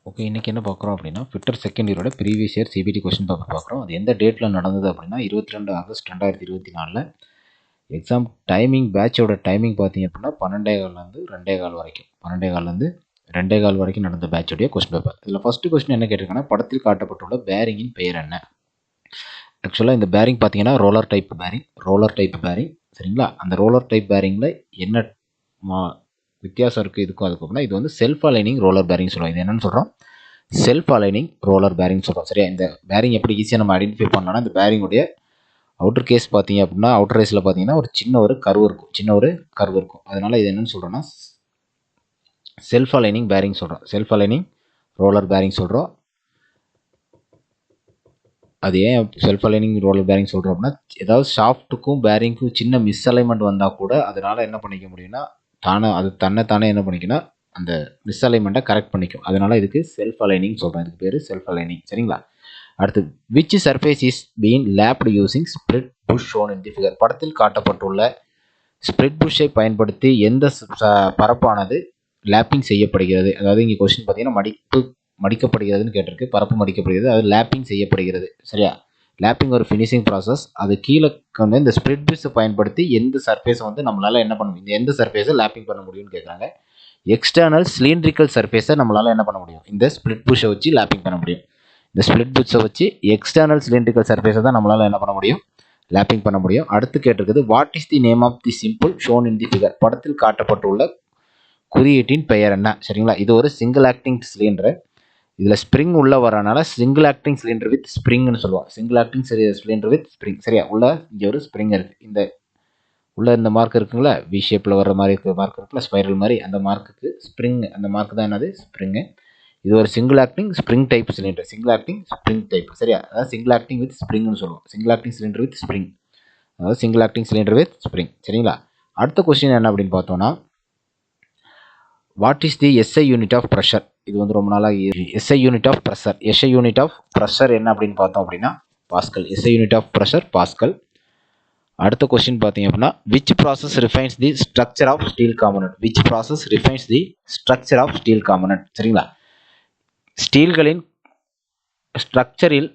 Okay, இன்றைக்கி என்ன பார்க்குறோம் அப்படின்னா ஃபிட்டர் செகண்ட் இயரோட previous year CBT question paper பார்க்குறோம். அது எந்த டேட்டில் நடந்தது அப்படின்னா 22 ஆகஸ்ட் 2024. எக்ஸாம் டைமிங் பேட்சோட டைமிங் பார்த்தீங்க அப்படின்னா 12:15 2:15 வரைக்கும் 12:15 2:15 வரைக்கும் நடந்த பேட்சோடைய கொஸ்டின் பேப்பர். இதில் ஃபஸ்ட்டு கொஸ்டின் என்ன கேட்டிருக்காங்கன்னா, படத்தில் காட்டப்பட்டுள்ள பேரிங்கின் பெயர் என்ன? ஆக்சுவலாக இந்த பேரிங் பார்த்தீங்கன்னா ரோலர் டைப் பேரிங் சரிங்களா. அந்த ரோலர் டைப் பேரிங்கில் என்ன வித்தியாசம் இருக்குது இதுக்கும் அதுக்கு அப்படின்னா, இது வந்து செல்ஃப் அலைனிங் ரோலர் பேரிங் சொல்லுவோம். இது என்னென்னு சொல்கிறோம்? செல்ஃப் அலைனிங் ரோலர் பேரிங் சொல்கிறோம். சரியா, இந்த பேரிங் எப்படி ஈஸியாக நம்ம ஐடென்டிஃபை பண்ணலாம்னா, இந்த பேரிங்குடைய அவுட்டர் கேஸ் பார்த்தீங்க அப்படின்னா, அவுட்டர் ரேஸில் பார்த்தீங்கன்னா ஒரு சின்ன ஒரு கர்வ் இருக்கும். அதனால் இது என்னென்னு சொல்கிறோன்னா செல்ஃப் அலைனிங் பேரிங் சொல்கிறோம். செல்ஃப் அலைனிங் ரோலர் பேரிங் சொல்கிறோம். அது ஏன் செல்ஃப் அலைனிங் ரோலர் பேரிங் சொல்கிறோம் அப்படின்னா, ஏதாவது ஷாஃப்ட்டுக்கும் பேரிங்க்கும் சின்ன மிஸ் அலைன்மெண்ட் வந்தால் கூட அதனால் என்ன பண்ணிக்க முடியும்னா, தன்னைத்தானே என்ன பண்ணிக்கணும், அந்த மிஸ் அலைன்மெண்ட்டை கரெக்ட் பண்ணிக்கும். அதனால் இதுக்கு செல்ஃப் அலைனிங் சொல்கிறோம். இதுக்கு பேர் செல்ஃப் அலைனிங். சரிங்களா. அடுத்து, which surface is been lapped using split bush shown in the figure? படத்தில் காட்டப்பட்டுள்ள ஸ்ப்ளிட் புஷ்ஷை பயன்படுத்தி எந்த பரப்பானது லேப்பிங் செய்யப்படுகிறது? அதாவது இங்கே கொஸ்டின் பார்த்தீங்கன்னா மடிக்கப்படுகிறதுன்னு கேட்டிருக்கு. பரப்பு மடிக்கப்படுகிறது, அது லேப்பிங் செய்யப்படுகிறது. சரியா, லேப்பிங் ஒரு ஃபினிஷிங் ப்ராசஸ். அது கீழே வந்து இந்த ஸ்ப்ளிட் புஷ்ஷை பயன்படுத்தி எந்த சர்ஃபேஸை வந்து நம்மளால் என்ன பண்ண முடியும், எந்த சர்ஃபேஸை லேப்பிங் பண்ண முடியும்னு கேட்குறாங்க. எக்ஸ்டர்னல் சிலிண்ட்ரிக்கல் சர்ஃபேஸை நம்மளால் என்ன பண்ண முடியும், இந்த ஸ்ப்ளிட் புஷ்ஷை வச்சு லேப்பிங் பண்ண முடியும். இந்த ஸ்ப்ளிட் புஷ்ஷை வச்சு எக்ஸ்டர்னல் சிலிண்ட்ரிக்கல் சர்ஃபேஸை தான் நம்மளால் என்ன பண்ண முடியும், லேப்பிங் பண்ண முடியும். அடுத்து கேட்டிருக்குது, what is the name of the symbol shown in the figure? படத்தில் காட்டப்பட்டுள்ள குறியீட்டின் பெயர் என்ன? சரிங்களா. இது ஒரு சிங்கிள் ஆக்டிங் சிலிண்டர். இதில் ஸ்ப்ரிங் உள்ள வரனால சிங்கிள் ஆக்டிங் சிலிண்டர் வித் ஸ்ப்ரிங்னு சொல்லுவோம். Single acting cylinder with spring. சரியா, உள்ள இங்கே ஒரு ஸ்ப்ரிங் இருக்குது. இந்த உள்ள இந்த மார்க் இருக்குங்களா, வி ஷேப்பில் வர்ற மாதிரி இருக்கிற மார்க் இருக்குல்ல, ஸ்பைரல் மாதிரி, அந்த மார்க்குக்கு ஸ்ப்ரிங், அந்த மார்க் தான் என்னது, ஸ்ப்ரிங்கு. இது ஒரு single acting spring type cylinder. Single acting spring type. சரியா, அதாவது சிங்கிள் ஆக்டிங் வித் ஸ்ப்ரிங்னு சொல்லுவோம். Single acting cylinder with spring, அதாவது single acting cylinder with spring. சரிங்களா. அடுத்த கொஸ்டின் என்ன அப்படின்னு பார்த்தோம்னா, what is the SI unit of pressure? இது வந்து ரொம்ப நாளாக SI unit of pressure. SI unit of pressure என்ன அப்படின்னு பார்த்தோம் அப்படின்னா pascal. SI unit of pressure pascal. அடுத்த கொஸ்டின் பார்த்தீங்க அப்படின்னா, which process refines the structure of steel component? Which process refines the structure of steel component? சரிங்களா, ஸ்டீல்களின் ஸ்ட்ரக்சரில்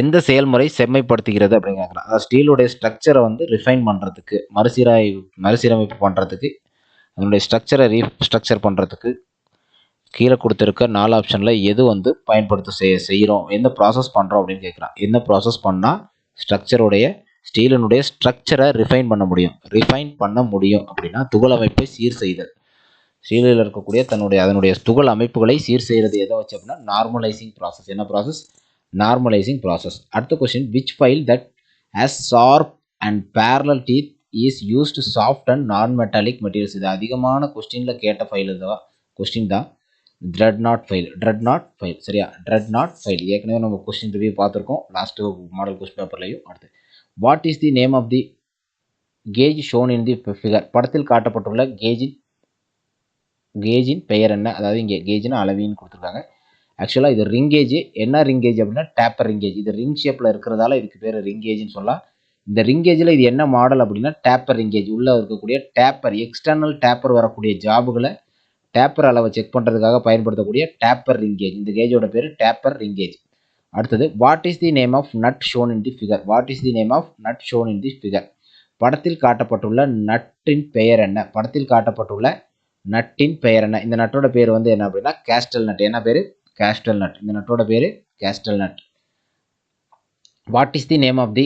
எந்த செயல்முறை செம்மைப்படுத்துகிறது அப்படின்னு கேட்குறாங்க. அதாவது ஸ்டீலுடைய ஸ்ட்ரக்சரை வந்து ரிஃபைன் பண்ணுறதுக்கு, மறுசீரமைப்பு பண்ணுறதுக்கு, அதனுடைய ஸ்ட்ரக்சர் பண்ணுறதுக்கு கீழே கொடுத்துருக்க 4 ஆப்ஷனில் எது வந்து செய்கிறோம், எந்த ப்ராசஸ் பண்ணுறோம் அப்படின்னு கேட்குறான். என்ன ப்ராசஸ் பண்ணால் ஸ்டீலினுடைய ஸ்ட்ரக்சரை ரிஃபைன் பண்ண முடியும் அப்படின்னா, துகள் அமைப்பை சீர் செய்தல். ஸ்டீலில் இருக்கக்கூடிய அதனுடைய துகள் அமைப்புகளை சீர் செய்கிறது எதை வச்சு அப்படின்னா நார்மலைசிங் ப்ராசஸ். என்ன ப்ராசஸ்? Normalizing process. அடுத்த question, which file that has sharp and parallel teeth is used soft and non metallic materials? இது அதிகமான கொஸ்டினில் கேட்ட கொஸ்டின் தான் த்ரெட்நாட் ஃபைல். சரியா, த்ரெட்நாட் ஃபைல் ஏற்கனவே நம்ம கொஸ்டின் ரிவ்யூ பார்த்துருக்கோம் லாஸ்ட்டு மாடல் கொஸ்டின் பேப்பர்லையும். அடுத்து, what is the name of the gauge shown in the figure? படத்தில் காட்டப்பட்டுள்ள கேஜின் பெயர் என்ன? அதாவது இங்கே கேஜ்னா அளவின்னு கொடுத்துருக்காங்க. ஆக்சுவலாக இது ரிங் கேஜ். என்ன ரிங் கேஜ் அப்படின்னா டேப்பர் ரிங் கேஜ். இது ரிங் ஷேப்பில் இருக்கிறதால இதுக்கு பேர் ரிங் கேஜ்னு சொல்லலாம். இந்த ரிங் கேஜில் இது என்ன மாடல் அப்படின்னா டேப்பர் ரிங் கேஜ். உள்ளே இருக்கக்கூடிய எக்ஸ்டர்னல் டேப்பர் வரக்கூடிய ஜாபுகளை டேப்பர் அளவை செக் பண்ணுறதுக்காக பயன்படுத்தக்கூடிய டேப்பர் ரிங் கேஜ். இந்த கேஜோட பேர் டேப்பர் ரிங் கேஜ். அடுத்தது, what is the name of nut shown in the figure? What is the name of nut shown in the figure? படத்தில் காட்டப்பட்டுள்ள நட்டின் பெயர் என்ன? படத்தில் காட்டப்பட்டுள்ள நட்டின் பெயர் என்ன? இந்த நட்டோட பேர் வந்து என்ன அப்படின்னா கேஸ்டல் நட். என்ன பேர்? Castle nut. இந்த நட்டோட பேர் castle nut. What is the name of the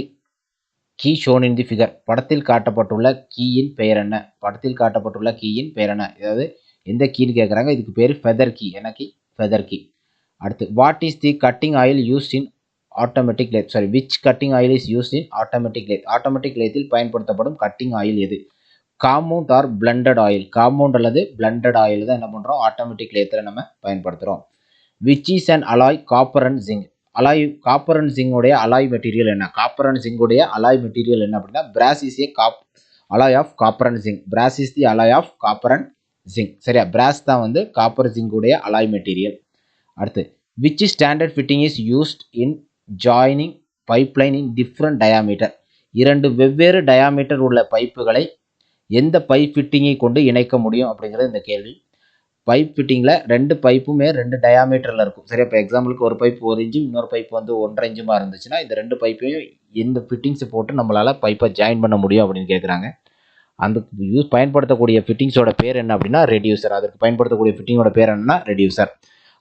key shown in the figure? படத்தில் காட்டப்பட்டுள்ள கீயின் பெயர் என்ன? படத்தில் காட்டப்பட்டுள்ள கீயின் பெயர் என்ன? அதாவது எந்த கீன்னு கேட்குறாங்க. இதுக்கு பேர் ஃபெதர் கீ. என்ன கீ? Feather key. அடுத்து, what is the cutting oil used in automatic lathe? Which cutting oil is used in automatic lathe? Automatic லேத்தில் பயன்படுத்தப்படும் கட்டிங் ஆயில் எது? Compound or blended oil? Compound அல்லது பிளண்டட் ஆயில் தான் என்ன பண்ணுறோம், automatic லேத்தில் நம்ம பயன்படுத்துகிறோம். Which is an alloy copper and zinc? Copper and ஜிங்குடைய அலாய் மெட்டீரியல் என்ன? காப்பர் அண்ட் ஜிங்குடைய அலாய் மெட்டீரியல் என்ன அப்படின்னா பிராஸ் is a alloy of copper and zinc. Brass is the alloy of copper and zinc. சரியா, brass தான் வந்து copper ஜிங்குடைய alloy material. அடுத்து, which standard fitting is used in joining pipeline in different diameter? 2 வெவ்வேறு diameter உள்ள பைப்புகளை எந்த pipe ஃபிட்டிங்கை கொண்டு இணைக்க முடியும் அப்படிங்கிறது இந்த கேள்வி. பைப் ஃபிட்டிங்கில் 2 பைப்புமே 2 டயாமீட்டரில் இருக்கும். சரியா? இப்போ எக்ஸாம்பிளுக்கு ஒரு பைப் 1 இன்ச்சு, இன்னொரு பைப் வந்து 1.5 இன்ச்சுமா இருந்துச்சுன்னா இந்த 2 பைப்பையும் இந்த ஃபிட்டிங்ஸ் போட்டு நம்மளால் பைப்பை ஜாயின் பண்ண முடியும் அப்படின்னு கேட்குறாங்க. அந்த பயன்படுத்தக்கூடிய ஃபிட்டிங்ஸோட பேர் என்ன அப்படின்னா ரெடியூசர். அதற்கு பயன்படுத்தக்கூடிய ஃபிட்டிங்கோட பேர் என்னன்னா ரெடியூசர்.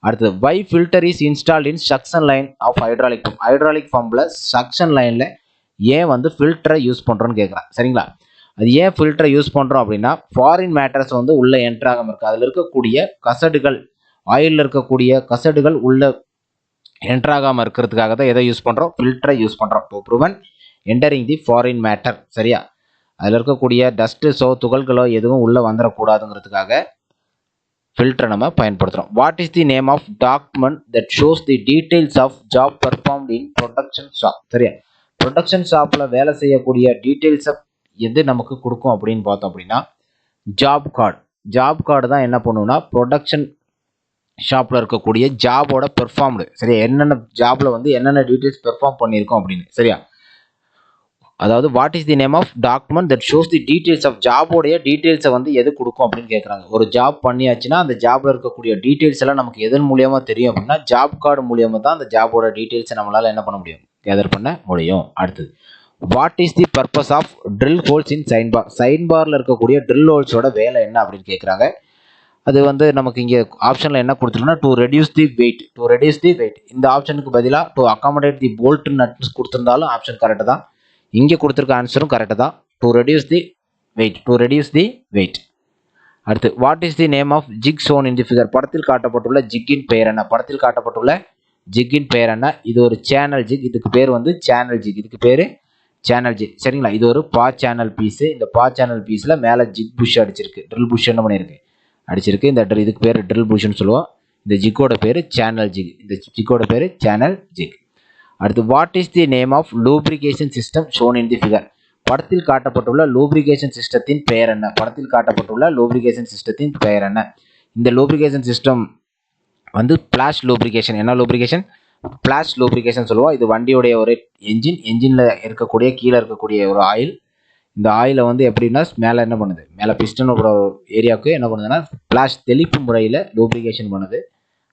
அடுத்தது why filter is installed in suction line of hydraulic pump. Hydraulic பம்பில் சக்ஷன் லைனில் ஏன் வந்து ஃபில்டரை யூஸ் பண்ணுறோன்னு கேட்குறான். சரிங்களா? அது ஏன் ஃபில்டரை யூஸ் பண்ணுறோம் அப்படின்னா ஃபாரின் மேட்டர்ஸ் வந்து உள்ளே என்ட்ராகாமல் இருக்குது. அதில் இருக்கக்கூடிய கசடுகள், ஆயிலில் இருக்கக்கூடிய கசடுகள் உள்ளே என்ட்ராகாமல் இருக்கிறதுக்காக தான் எதை யூஸ் பண்ணுறோம்? ஃபில்டரை யூஸ் பண்ணுறோம். To prevent entering the foreign matter. சரியா? அதில் இருக்கக்கூடிய டஸ்ட்டு துகள்களோ எதுவும் உள்ளே வந்துடக்கூடாதுங்கிறதுக்காக ஃபில்டரை நம்ம பயன்படுத்துகிறோம். What is the name of document that shows the details of job performed in production shop? சரியா? ப்ரொடக்ஷன் ஷாப்பில் வேலை செய்யக்கூடிய டீட்டெயில்ஸை எது நமக்கு கொடுக்கும் அப்படின்னு பார்த்தோம் அப்படின்னா ஜாப் கார்டு. ஜாப் கார்டு தான் என்ன பண்ணுவோம்னா ப்ரொடக்ஷன் ஷாப்பில் இருக்கக்கூடிய ஜாபோட பெர்ஃபார்ம்டு. சரியா? என்னென்ன ஜாபில் வந்து என்னென்ன டீட்டெயில்ஸ் பெர்ஃபார்ம் பண்ணியிருக்கோம் அப்படின்னு. சரியா? அதாவது what is the name of document that shows the details of ஜாபோடைய டீட்டெயில்ஸை வந்து எது கொடுக்கும் அப்படின்னு கேட்குறாங்க. ஒரு ஜாப் பண்ணியாச்சுன்னா அந்த ஜாபில் இருக்கக்கூடிய டீட்டெயில்ஸ் எல்லாம் நமக்கு எதன் மூலியமாக தெரியும் அப்படின்னா ஜாப் கார்டு மூலியமாக தான் அந்த ஜாபோட டீட்டெயில்ஸை நம்மளால் என்ன பண்ண முடியும்? கேதர் பண்ண முடியும். அடுத்தது what is the purpose of drill holes in sine bar? Sine பாரில் இருக்கக்கூடிய ட்ரில் ஹோல்ஸோட வேலை என்ன அப்படின்னு கேட்குறாங்க. அது வந்து நமக்கு இங்கே ஆப்ஷனில் என்ன கொடுத்துருக்கோன்னா to reduce the weight. To reduce the weight இந்த ஆப்ஷனுக்கு பதிலாக to accommodate the bolt nuts கொடுத்துருந்தாலும் ஆப்ஷன் கரெக்டாக தான். இங்கே கொடுத்துருக்க ஆன்சரும் கரெக்டாக தான். To reduce the weight. To reduce the weight. அடுத்து what is the name of jig shown in the figure? படத்தில் காட்டப்பட்டுள்ள ஜிக்கின் பெயர் என்ன? படத்தில் காட்டப்பட்டுள்ள ஜிக்கின் பெயர் என்ன? இது ஒரு சேனல் ஜிக். இதுக்கு பேர் வந்து சேனல் ஜிக். இதுக்கு பேர் சேனல் ஜிக். சரிங்களா? இது ஒரு பா சேனல் பீஸு. இந்த பா சேனல் பீஸில் மேலே ஜிக் புஷ் அடிச்சிருக்கு. ட்ரில் புஷ் என்ன பண்ணியிருக்கு? அடிச்சிருக்கு. இந்த இதுக்கு பேர் ட்ரில் புஷ்ன்னு சொல்லுவோம். இந்த ஜிக்கோட பேர் சேனல் ஜிக். இந்த ஜிக்கோட பேர் சேனல் ஜிக். அடுத்து what is the name of lubrication system shown in the figure? படத்தில் காட்டப்பட்டுள்ள லூப்ரிகேஷன் சிஸ்டத்தின் பெயர் என்ன? படத்தில் காட்டப்பட்டுள்ள லூப்ரிகேஷன் சிஸ்டத்தின் பெயர் என்ன? இந்த லூப்ரிகேஷன் சிஸ்டம் வந்து பிளாஷ் லூப்ரிகேஷன். என்ன லூப்ரிகேஷன்? பிளாஷ் லூப்ரிகேஷன் சொல்லுவோம். இது வண்டியுடைய ஒரு என்ஜினில் இருக்கக்கூடிய கீழே இருக்கக்கூடிய ஒரு ஆயில். இந்த ஆயிலை வந்து எப்படின்னா மேலே என்ன பண்ணுது? மேலே பிஸ்டனோட ஏரியாவுக்கு என்ன பண்ணுதுன்னா பிளாஷ் தெளிப்பு முறையில் லூப்ரிகேஷன் பண்ணுது.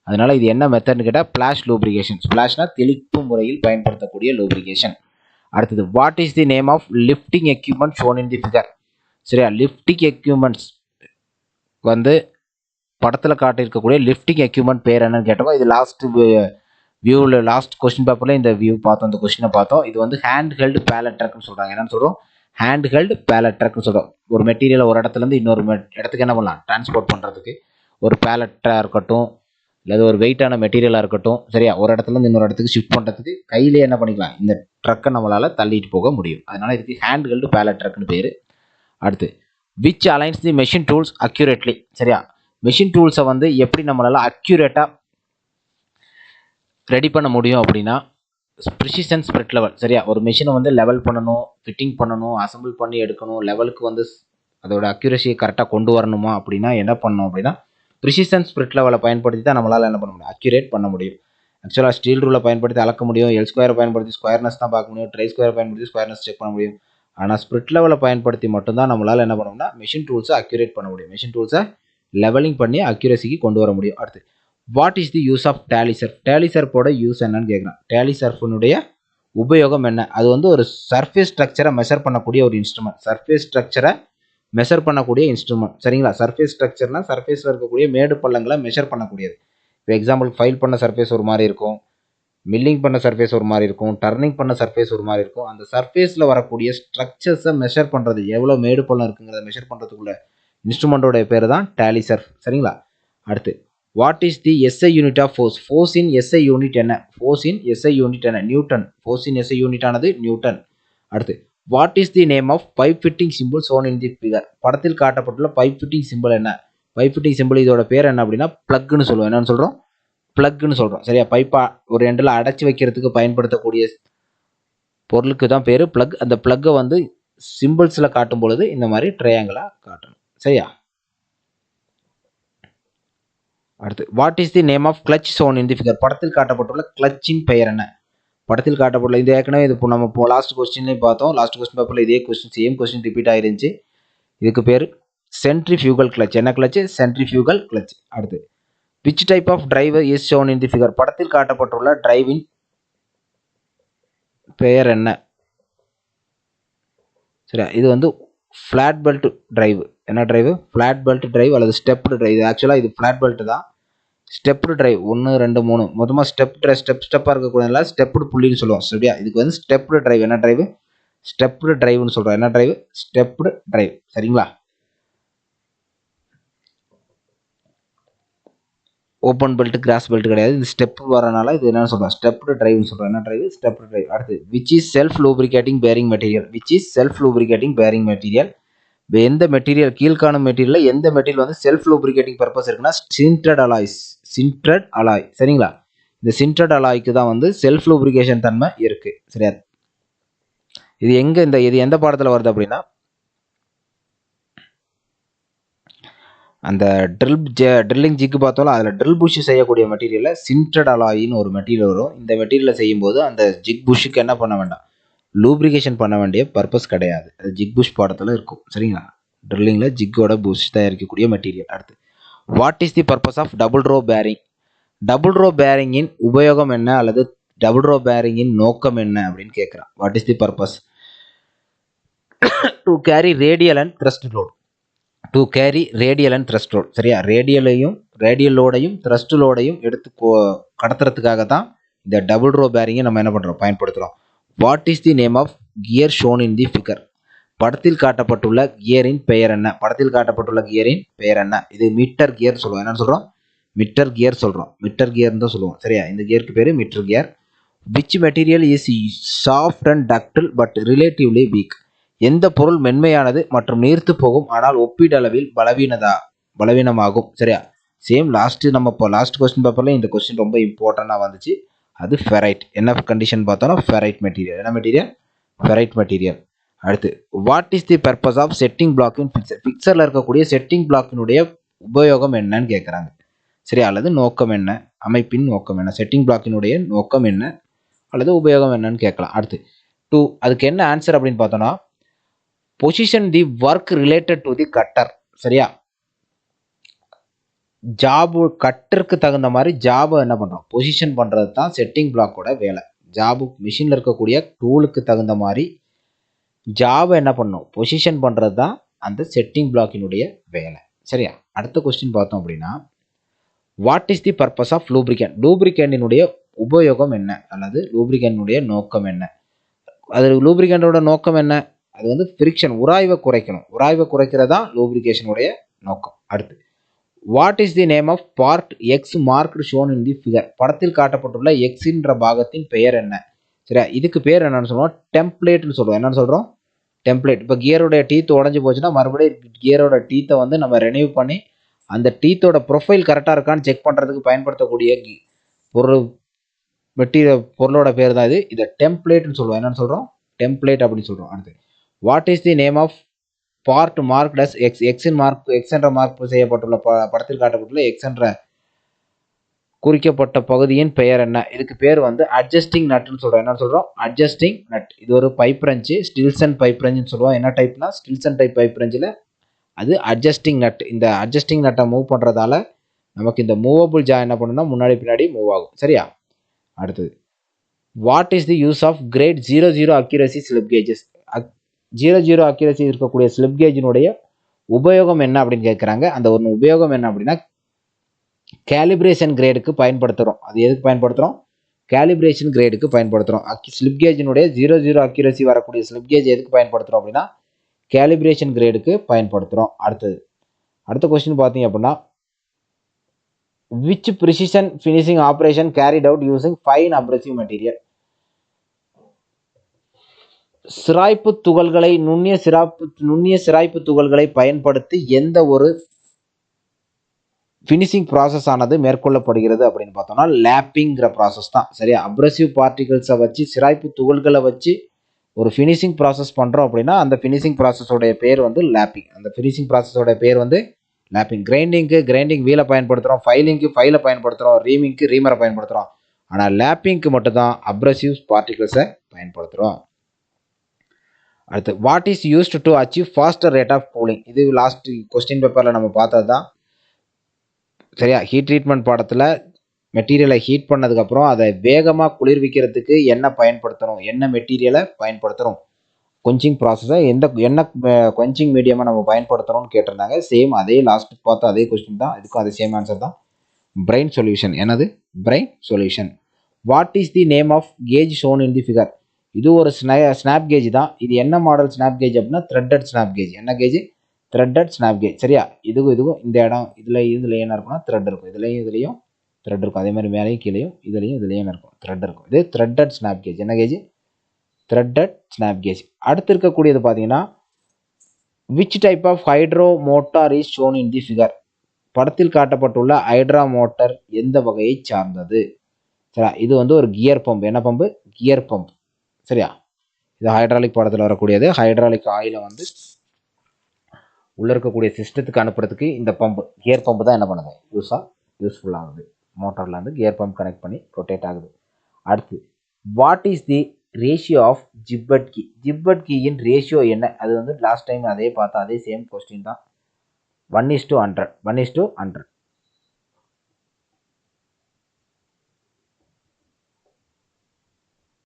அதனால இது என்ன மெத்தட்னு கேட்டால் பிளாஷ் லூப்ரிகேஷன். பிளாஷ்னா தெளிப்பு முறையில் பயன்படுத்தக்கூடிய லூப்ரிகேஷன். அடுத்தது what is the name of lifting equipment shown in the figure? சரியா? லிஃப்டிங் எக்யூப்மெண்ட்ஸ் வந்து படத்தில் காட்டியிருக்கக்கூடிய லிஃப்டிங் எக்யூப்மெண்ட் பேர் என்னன்னு கேட்டோம். இது லாஸ்ட் கொஸ்டின் பேப்பரில் இந்த வியூ பார்த்தோம். இந்த கொஸ்டினை பார்த்தோம். இது வந்து ஹேண்ட் ஹெல்டு பேலட் ட்ரக்னு சொல்கிறாங்க. என்னன்னு சொல்கிறோம்? ஹேண்ட் ஹெல்டு பேலட் ட்ரக்னு சொல்கிறோம். ஒரு மெட்டீரியலை ஒரு இடத்துலேருந்து இன்னொரு இடத்துக்கு என்ன பண்ணலாம்? டிரான்ஸ்போர்ட் பண்ணுறதுக்கு ஒரு பேலட்டாக இருக்கட்டும், இல்லை ஒரு வெயிட்டான மெட்டீரியலாக இருக்கட்டும். சரியா? ஒரு இடத்துலேருந்து இன்னொரு இடத்துக்கு ஷிஃப்ட் பண்ணுறதுக்கு கையிலே என்ன பண்ணிக்கலாம்? இந்த ட்ரக்கை நம்மளால் தள்ளிட்டு போக முடியும். அதனால் இதுக்கு ஹேண்ட் ஹெல்டு பேலட் ட்ரக்னு பேர். அடுத்து which alliance the machine tools accurately? சரியா? மெஷின் டூல்ஸை வந்து எப்படி நம்மளால் அக்யூரேட்டாக ரெடி பண்ண முடியும் அப்படின்னா ப்ரிசிஷன் ஸ்பிரிட் லெவல். சரியா? ஒரு மெஷினை வந்து லெவல் பண்ணணும், ஃபிட்டிங் பண்ணணும், அசம்பிள் பண்ணி எடுக்கணும், லெவலுக்கு வந்து அதோட அக்யூரஸியை கரெக்டாக கொண்டு வரணுமா அப்படின்னா என்ன பண்ணணும் அப்படின்னா ப்ரிசிஷன் ஸ்பிரிட் லெவலை பயன்படுத்தி தான் நம்மளால் என்ன பண்ண முடியும்? அக்யூரேட் பண்ண முடியும். ஆக்சுவலாக ஸ்டீல் ரூலை பயன்படுத்தி அளக்க முடியும். எல் ஸ்கொயரை பயன்படுத்தி ஸ்கொயர்னஸ் தான் பார்க்க முடியும். ட்ரை ஸ்கொயரை பயன்படுத்தி ஸ்கொயர்னஸ் செக் பண்ண முடியும். ஆனால் ஸ்பிரிட் லெவலை பயன்படுத்தி மட்டும்தான் நம்மளால் என்ன பண்ணணும்னா மெஷின் டூல்ஸை அக்யூரேட் பண்ண முடியும். மெஷின் டூல்ஸை லெவலிங் பண்ணி அக்யூரஸிக்கு கொண்டு வர முடியும். அடுத்து what is the use of tally surf? Tally சர்ஃபோட யூஸ் என்னன்னு கேட்குறான். டேலி சர்ஃபினுடைய உபயோகம் என்ன? அது வந்து ஒரு சர்ஃபேஸ் ஸ்ட்ரக்சரை மெஷர் பண்ணக்கூடிய ஒரு இன்ஸ்ட்ருமெண்ட். சர்ஃபேஸ் ஸ்ட்ரக்சரை மெஷர் பண்ணக்கூடிய இன்ஸ்ட்ருமெண்ட். சரிங்களா? சர்ஃபேஸ் ஸ்ட்ரக்சர்னா சர்ஃபேஸில் இருக்கக்கூடிய மேடு பள்ளங்களை மெஷர் பண்ணக்கூடியது. இப்போ எக்ஸாம்பிள் ஃபைல் பண்ண சர்ஃபேஸ் ஒரு மாதிரி இருக்கும், மில்லிங் பண்ண சர்ஃபேஸ் ஒரு மாதிரி இருக்கும், டர்னிங் பண்ண சர்ஃபேஸ் ஒரு மாதிரி இருக்கும். அந்த சர்ஃபேஸில் வரக்கூடிய ஸ்ட்ரக்சர்ஸை மெஷர் பண்ணுறது, எவ்வளோ மேடு பள்ளம் இருக்குங்கிறத மெஷர் பண்ணுறதுக்குள்ள இன்ஸ்ட்ருமெண்ட்டோடைய பேர் தான் டேலி சர்ஃப். சரிங்களா? அடுத்து what is the SI unit of force? Force in SI unit என்ன? ஃபோர்ஸ் இன் எஸ்ஐ யூனிட் என்ன? Newton. Force in SI unit ஆனது நியூட்டன். அடுத்து what is the name of pipe fitting symbol shown in the figure? படத்தில் காட்டப்பட்டுள்ள pipe fitting symbol என்ன? Pipe fitting symbol இதோட பேர் என்ன அப்படின்னா ப்ளக்னு சொல்லுவோம். என்னன்னு சொல்கிறோம்? ப்ளக்னு சொல்கிறோம். சரியா? பைப்பா ஒரு எண்டில் அடைச்சி வைக்கிறதுக்கு பயன்படுத்தக்கூடிய பொருளுக்கு தான் பேர் ப்ளக். அந்த ப்ளக்கை வந்து சிம்பிள்ஸில் காட்டும் பொழுது இந்த மாதிரி ட்ரையாங்கிளாக காட்டணும். சரியா? அடுத்து what is the name of clutch shown in the figure? படத்தில் காட்டப்பட்டுள்ள கிளச்சின் பெயர் என்ன? படத்தில் காட்டப்பட்டுள்ள இது ஏற்கனவே இது நம்ம லாஸ்ட் கொஸ்டின்லேயும் பார்த்தோம். லாஸ்ட் கொஸ்டின் பேப்பரில் இதே கொஸ்டின் சேம் கொஸ்டின் ரிப்பீட் ஆயிருந்துச்சு. இதுக்கு பேர் சென்ட்ரிஃபியூகல் கிளச். என்ன கிளச்? Centrifugal clutch. அடுத்து which type of drive is shown in the figure? படத்தில் காட்டப்பட்டுள்ள டிரைவின் பெயர் என்ன? சரியா, இது வந்து ஃபிளாட் பெல்ட் டிரைவ். என்ன டிரைவ்? ஃபிளாட் பெல்ட் டிரைவ் அல்லது ஸ்டெப்டு டிரைவ். ஆக்சுவலாக இது ஃபிளாட் பெல்ட் தான். ஸ்டெப்டு டிரைவ் 1 2 3 மொத்தமாக ஸ்டெப்பாக இருக்கக்கூடியதுல ஸ்டெப்டு புள்ளின்னு சொல்லுவோம். சரியா, இதுக்கு வந்து ஸ்டெப்டு டிரைவ். என்ன டிரைவ்? ஸ்டெப்டு டிரைவ்னு சொல்கிறோம். என்ன டிரைவ்? Stepped drive. சரிங்களா? ஓப்பன் பெல்ட் கிராஸ் பெல்ட் கிடையாது. இது ஸ்டெப் வரனால இது என்ன சொல்கிறோம்? ஸ்டெப்டு டிரைவ்னு சொல்கிறோம். என்ன டிரைவ்? Stepped drive. அடுத்து which is self lubricating bearing material? Which is self lubricating bearing material? எந்த மெட்டீரியல் கீழ்காணும் மெட்டீரியலில் எந்த மெட்டீரியல் வந்து செல்ஃப் லூப்ரிகேட்டிங் பர்பஸ் இருக்குன்னா சின்டர்ட் அலாய்ஸ். சின்டர்ட் அலாய். சரிங்களா, இந்த சின்டர்ட் அலாய்க்கு தான் வந்து செல்ஃப் லூப்ரிகேஷன் தன்மை இருக்கு. சரியா, இது எங்க இது எந்த பாடத்தில் வருது அப்படின்னா அந்த ட்ரில்லிங் ஜிக்கு பார்த்தோம்ல, அதில் ட்ரில் புஷ் செய்யக்கூடிய மெட்டீரியலில் சின்டர்ட் அலாயின்னு ஒரு மெட்டீரியல் வரும். இந்த மெட்டீரியலை செய்யும்போது அந்த ஜிக் புஷ்ஷுக்கு என்ன பண்ண வேண்டாம்? லூப்ரிகேஷன் பண்ண வேண்டிய பர்பஸ் கிடையாது. அது ஜிக் புஷ் பாடத்தில் இருக்கும். சரிங்களா, ட்ரில்லிங்கில் ஜிக்கோட புஷ் தயாரிக்கக்கூடிய மெட்டீரியல். அடுத்து what is the purpose of double row bearing? Double row பேரிங்கின் உபயோகம் என்ன அல்லது டபுள் ரோ பேரிங்கின் நோக்கம் என்ன அப்படின்னு கேட்குறான். What is the purpose? To carry radial and thrust load. To carry radial and thrust load. சரியா, ரேடியல் லோடையும் த்ரஸ்ட் லோடையும் எடுத்து கடத்துறதுக்காக தான் இந்த டபுள் ரோ பேரிங்கை நம்ம என்ன பண்ணுறோம்? பயன்படுத்துகிறோம். What is the name of gear shown in the figure? படத்தில் காட்டப்பட்டுள்ள கியரின் பெயர் என்ன? படத்தில் காட்டப்பட்டுள்ள கியரின் பெயர் என்ன? இது மீட்டர் கியர் சொல்லுவோம். என்னன்னு சொல்கிறோம்? மீட்டர் கியர் சொல்கிறோம். மீட்டர் கியர்னு தான் சொல்லுவோம். சரியா, இந்த கியருக்கு பேர் mitre gear. Which material is soft and ductile but relatively weak? எந்த பொருள் மென்மையானது மற்றும் நீர்த்து போகும் ஆனால் ஒப்பீடளவில் பலவீனமாகும்? சரியா, சேம் லாஸ்ட் கொஸ்டின் பேப்பரில் இந்த கொஸ்டின் ரொம்ப இம்பார்ட்டண்டாக வந்துச்சு. அது ஃபெரைட். என்ன கண்டிஷன் பார்த்தோன்னா ஃபெரைட் மெட்டீரியல். என்ன மெட்டீரியல்? Ferrite material. அடுத்து what is the purpose of setting block in fixture? ஃபிக்சரில் இருக்கக்கூடிய செட்டிங் பிளாக்கினுடைய உபயோகம் என்னன்னு கேட்குறாங்க. சரி, அல்லது நோக்கம் என்ன? அமைப்பின் நோக்கம் என்ன? செட்டிங் பிளாக்கினுடைய நோக்கம் என்ன அல்லது உபயோகம் என்னன்னு கேட்கலாம். அடுத்து அதுக்கு என்ன ஆன்சர் அப்படின்னு பார்த்தோன்னா position the work related to the cutter. சரியா, ஜாபு கட்டருக்கு தகுந்த மாதிரி ஜாபை என்ன பண்ணுறோம்? பொசிஷன் பண்ணுறது தான் செட்டிங் பிளாக்கோட வேலை. ஜாபு மிஷினில் இருக்கக்கூடிய டூலுக்கு தகுந்த மாதிரி ஜாபை என்ன பண்ணும்? பொசிஷன் பண்ணுறது தான் அந்த செட்டிங் பிளாக்கினுடைய வேலை. சரியா, அடுத்த கொஸ்டின் பார்த்தோம் அப்படின்னா what is the purpose of lubricant? லூப்ரிகேண்டினுடைய உபயோகம் என்ன அல்லது லூப்ரிகேண்டினுடைய நோக்கம் என்ன? அது லூப்ரிகேண்டோட நோக்கம் என்ன? அது வந்து ஃப்ரிக்ஷன், உராய்வை குறைக்கணும். உராய்வை குறைக்கிறது தான் லூப்ரிகேஷனுடைய நோக்கம். அடுத்து what is the name of part X marked shown in the figure? படத்தில் காட்டப்பட்டுள்ள எக்ஸ்ன்ற பாகத்தின் பெயர் என்ன? சரியா, இதுக்கு பேர் என்னன்னு சொல்லுவோம்? டெம்ப்ளேட்னு சொல்லுவோம். என்னன்னு சொல்கிறோம்? டெம்ப்ளேட். இப்போ கியரோட டீத் உடஞ்சி போச்சுன்னா மறுபடியும் கியரோட டீத்தை வந்து நம்ம ரெனியூ பண்ணி அந்த டீத்தோட ப்ரொஃபைல் கரெக்டாக இருக்கான்னு செக் பண்ணுறதுக்கு பயன்படுத்தக்கூடிய பொருளோட பேர் தான் இது. இதை டெம்ப்ளேட்னு சொல்லுவோம். என்னன்னு சொல்கிறோம்? டெம்ப்ளேட் அப்படின்னு சொல்கிறோம். அடுத்து what is the name of part marked as X? X என்ற மார்க் செய்யப்பட்டுள்ள படத்தில் காட்டப்பட்டுள்ள எக்ஸ் என்ற குறிக்கப்பட்ட பகுதியின் பெயர் என்ன? இதுக்கு பேர் வந்து அட்ஜஸ்டிங் நட்னு சொல்கிறோம். என்ன சொல்கிறோம்? Adjusting nut. இது ஒரு பைப் ரஞ்சு, ஸ்டில்சன் பைப் ரஞ்சுன்னு சொல்லுவோம். என்ன டைப்னா ஸ்டில்சன் டைப் பைப் ரஞ்சில் அது அட்ஜஸ்டிங் நட். இந்த அட்ஜஸ்டிங் நட்டை மூவ் பண்ணுறதால நமக்கு இந்த மூவபிள் ஜா என்ன பண்ணுன்னா முன்னாடி பின்னாடி மூவ் ஆகும். சரியா, அடுத்தது what is the use of grade 00 accuracy slip gauges? 00 accuracy இருக்கக்கூடிய ஸ்லிப் கேஜினுடைய உபயோகம் என்ன அப்படின்னு கேட்குறாங்க. அந்த ஒரு உபயோகம் என்ன அப்படின்னா கேலிப்ரேஷன் கிரேடுக்கு பயன்படுத்துகிறோம். அது எதுக்கு பயன்படுத்துகிறோம்? கேலிப்ரேஷன் கிரேடுக்கு பயன்படுத்துகிறோம். ஸ்லிப் கேஜினுடைய 00 அக்யூரசி வரக்கூடிய ஸ்லிப் கேஜ் எதுக்கு பயன்படுத்துகிறோம் அப்படின்னா கேலிப்ரேஷன் கிரேடுக்கு பயன்படுத்துகிறோம். அடுத்த கொஸ்டின் பார்த்தீங்க அப்படின்னா which precision finishing operation carried out using fine abrasive material? சிராய்ப்பு துகள்களை நுண்ணிய சிராய்ப்பு துகள்களை பயன்படுத்தி எந்த ஒரு ஃபினிஷிங் ப்ராசஸ் ஆனது மேற்கொள்ளப்படுகிறது அப்படின்னு பார்த்தோம்னா லேப்பிங்கிற ப்ராசஸ் தான். சரியா, அப்ரசிவ் பார்ட்டிகல்ஸை வச்சு சிராய்ப்பு துகள்களை வச்சு ஒரு ஃபினிஷிங் ப்ராசஸ் பண்ணுறோம் அப்படின்னா அந்த ஃபினிஷிங் ப்ராசஸோடைய பேர் வந்து லேப்பிங். அந்த ஃபினிஷிங் ப்ராசஸோட பேர் வந்து லேப்பிங். கிரைண்டிங் வீலை பயன்படுத்துகிறோம், ஃபைலை பயன்படுத்துகிறோம், ரீமரை பயன்படுத்துகிறோம். ஆனால் லேப்பிங்க்கு மட்டும்தான் அப்ரசிவ் பார்ட்டிகல்ஸை பயன்படுத்துகிறோம். அடுத்து what is used to achieve faster rate of cooling. இது லாஸ்ட் கொஸ்டின் பேப்பரில் நம்ம பார்த்தது தான். சரியா, ஹீட் ட்ரீட்மெண்ட் பாடத்தில் மெட்டீரியலை ஹீட் பண்ணதுக்கப்புறம் அதை வேகமாக குளிர்விக்கிறதுக்கு என்ன பயன்படுத்தணும், என்ன மெட்டீரியலை பயன்படுத்துகிறோம், கொஞ்சிங் ப்ராசஸை என்ன கொஞ்சிங் மீடியமாக நம்ம பயன்படுத்துகிறோம்னு கேட்டிருந்தாங்க. சேம் அதே லாஸ்ட் பார்த்த அதே கொஸ்டின் தான், இதுக்கும் அதே சேம் ஆன்சர் தான். Brine solution. என்னது? Brine solution. What is the name of gauge shown in the figure. இது ஒரு ஸ்னாப் கேஜ் தான். இது என்ன மாடல் ஸ்னாப் கேஜ் அப்படின்னா த்ரெட்டட் ஸ்னாப் கேஜ். என்ன கேஜ்? Threaded snap gauge. சரியா, இதுக்கும் இந்த இடம் இதில் என்ன இருக்குன்னா த்ரெட் இருக்கும். இதுலேயும் த்ரெட் இருக்கும். அதே மாதிரி மேலேயும் கீழேயும் இதுலேயும் இருக்கும், த்ரெட் இருக்கும். இது த்ரெட்டட் ஸ்னாப் கேஜ். என்ன கேஜ்? Threaded snap gauge. அடுத்து இருக்கக்கூடியது பார்த்தீங்கன்னா which type of hydro motor is shown in the figure. படத்தில் காட்டப்பட்டுள்ள ஹைட்ரா மோட்டார் எந்த வகையை சார்ந்தது? சரியா, இது வந்து ஒரு கியர் பம்ப். என்ன பம்பு? Gear pump. சரியா, இது ஹைட்ராலிக் படத்தில் வரக்கூடியது. ஹைட்ராலிக் ஆயிலை வந்து உள்ளே இருக்கக்கூடிய சிஸ்டத்துக்கு அனுப்புறதுக்கு இந்த பம்பு, கியர் பம்பு தான் என்ன பண்ணுது? யூஸ்ஃபுல் ஆகுது. மோட்டாரில் வந்து கியர் பம்ப் கனெக்ட் பண்ணி ரொட்டேட் ஆகுது. அடுத்து what is the ratio of gib head key. Gib head கீயின் ரேஷியோ என்ன? அது வந்து லாஸ்ட் டைம் அதே பார்த்தா அதே சேம் கொஸ்டின் தான். 1:100.